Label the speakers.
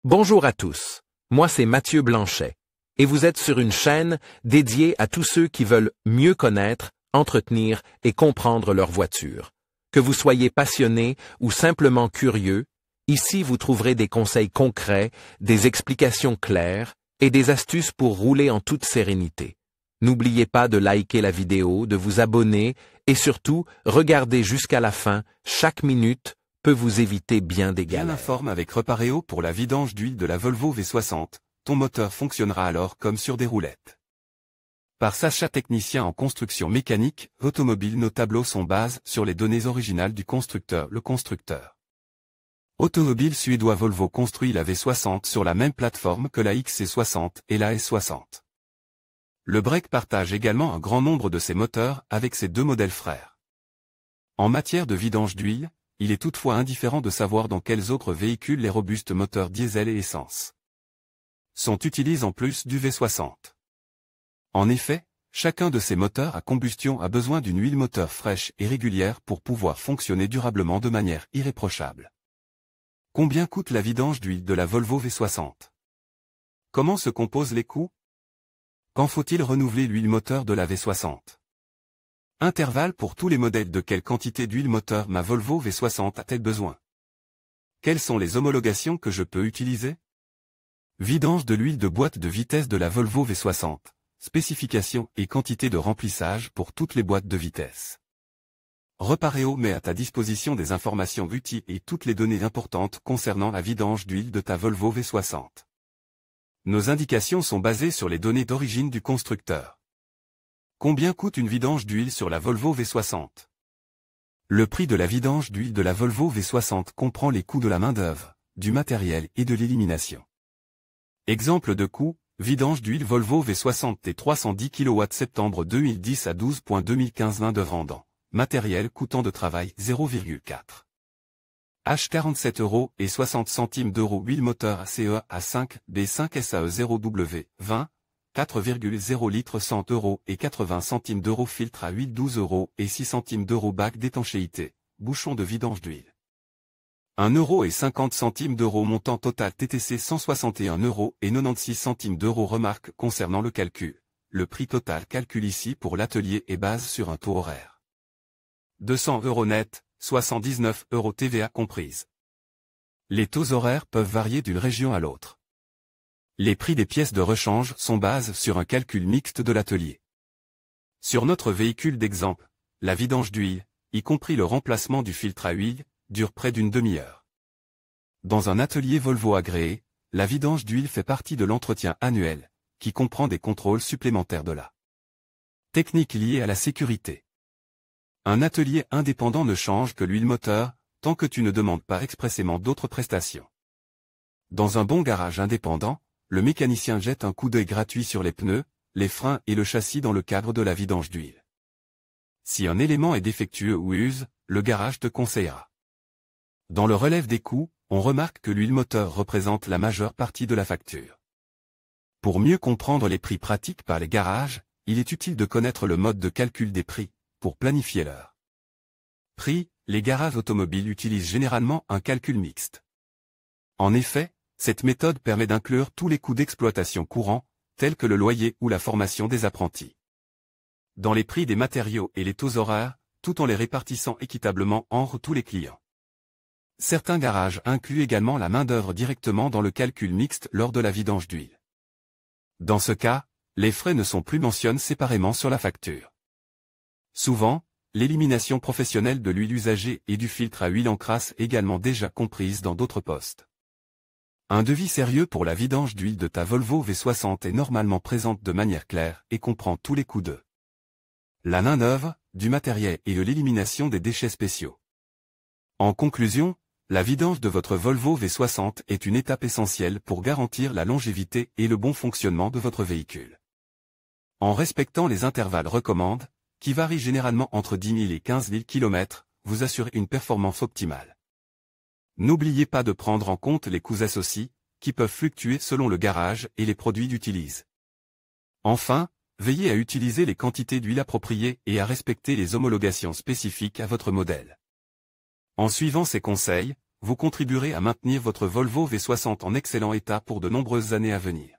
Speaker 1: Bonjour à tous, moi c'est Mathieu Blanchet, et vous êtes sur une chaîne dédiée à tous ceux qui veulent mieux connaître, entretenir et comprendre leur voiture. Que vous soyez passionné ou simplement curieux, ici vous trouverez des conseils concrets, des explications claires et des astuces pour rouler en toute sérénité. N'oubliez pas de liker la vidéo, de vous abonner et surtout, regardez jusqu'à la fin, chaque minute peut vous éviter bien des galères.
Speaker 2: Bien informe avec Repareo pour la vidange d'huile de la Volvo V60, ton moteur fonctionnera alors comme sur des roulettes. Par Sacha, technicien en construction mécanique, automobile, nos tableaux sont basés sur les données originales du constructeur, le constructeur. Automobile suédois Volvo construit la V60 sur la même plateforme que la XC60 et la S60. Le break partage également un grand nombre de ses moteurs avec ses deux modèles frères. En matière de vidange d'huile, il est toutefois indifférent de savoir dans quels autres véhicules les robustes moteurs diesel et essence sont utilisés en plus du V60. En effet, chacun de ces moteurs à combustion a besoin d'une huile moteur fraîche et régulière pour pouvoir fonctionner durablement de manière irréprochable. Combien coûte la vidange d'huile de la Volvo V60? Comment se composent les coûts? Quand faut-il renouveler l'huile moteur de la V60? Intervalle pour tous les modèles. De quelle quantité d'huile moteur ma Volvo V60 a-t-elle besoin? Quelles sont les homologations que je peux utiliser? Vidange de l'huile de boîte de vitesse de la Volvo V60. Spécifications et quantité de remplissage pour toutes les boîtes de vitesse. Repareo met à ta disposition des informations utiles et toutes les données importantes concernant la vidange d'huile de ta Volvo V60. Nos indications sont basées sur les données d'origine du constructeur. Combien coûte une vidange d'huile sur la Volvo V60? Le prix de la vidange d'huile de la Volvo V60 comprend les coûts de la main-d'œuvre, du matériel et de l'élimination. Exemple de coût, vidange d'huile Volvo V60 T 310 kW septembre 2010 à 12.2015 main-d'œuvre rendant. Matériel coûtant de travail 0,4. H 47,60 € huile moteur ACE A5 B5 SAE 0W 20 4,0 litres 100 € et 80 centimes d'euros filtre à huile 12 € et 6 centimes d'euros bac d'étanchéité, bouchon de vidange d'huile. 1,50 € montant total TTC 161 € et 96 centimes d'euros. Remarque concernant le calcul. Le prix total calcul ici pour l'atelier est basé sur un taux horaire. 200 € net, 79 € TVA comprise. Les taux horaires peuvent varier d'une région à l'autre. Les prix des pièces de rechange sont basés sur un calcul mixte de l'atelier. Sur notre véhicule d'exemple, la vidange d'huile, y compris le remplacement du filtre à huile, dure près d'une demi-heure. Dans un atelier Volvo agréé, la vidange d'huile fait partie de l'entretien annuel, qui comprend des contrôles supplémentaires de la technique liée à la sécurité. Un atelier indépendant ne change que l'huile moteur, tant que tu ne demandes pas expressément d'autres prestations. Dans un bon garage indépendant, le mécanicien jette un coup d'œil gratuit sur les pneus, les freins et le châssis dans le cadre de la vidange d'huile. Si un élément est défectueux ou use, le garage te conseillera. Dans le relève des coûts, on remarque que l'huile moteur représente la majeure partie de la facture. Pour mieux comprendre les prix pratiques par les garages, il est utile de connaître le mode de calcul des prix, pour planifier leur prix. Les garages automobiles utilisent généralement un calcul mixte. En effet, cette méthode permet d'inclure tous les coûts d'exploitation courants, tels que le loyer ou la formation des apprentis, dans les prix des matériaux et les taux horaires, tout en les répartissant équitablement entre tous les clients. Certains garages incluent également la main-d'œuvre directement dans le calcul mixte lors de la vidange d'huile. Dans ce cas, les frais ne sont plus mentionnés séparément sur la facture. Souvent, l'élimination professionnelle de l'huile usagée et du filtre à huile en crasse est également déjà comprise dans d'autres postes. Un devis sérieux pour la vidange d'huile de ta Volvo V60 est normalement présente de manière claire et comprend tous les coûts de la main-d'œuvre, du matériel et de l'élimination des déchets spéciaux. En conclusion, la vidange de votre Volvo V60 est une étape essentielle pour garantir la longévité et le bon fonctionnement de votre véhicule. En respectant les intervalles recommandés, qui varient généralement entre 10 000 et 15 000 km, vous assurez une performance optimale. N'oubliez pas de prendre en compte les coûts associés, qui peuvent fluctuer selon le garage et les produits d'utilisation. Enfin, veillez à utiliser les quantités d'huile appropriées et à respecter les homologations spécifiques à votre modèle. En suivant ces conseils, vous contribuerez à maintenir votre Volvo V60 en excellent état pour de nombreuses années à venir.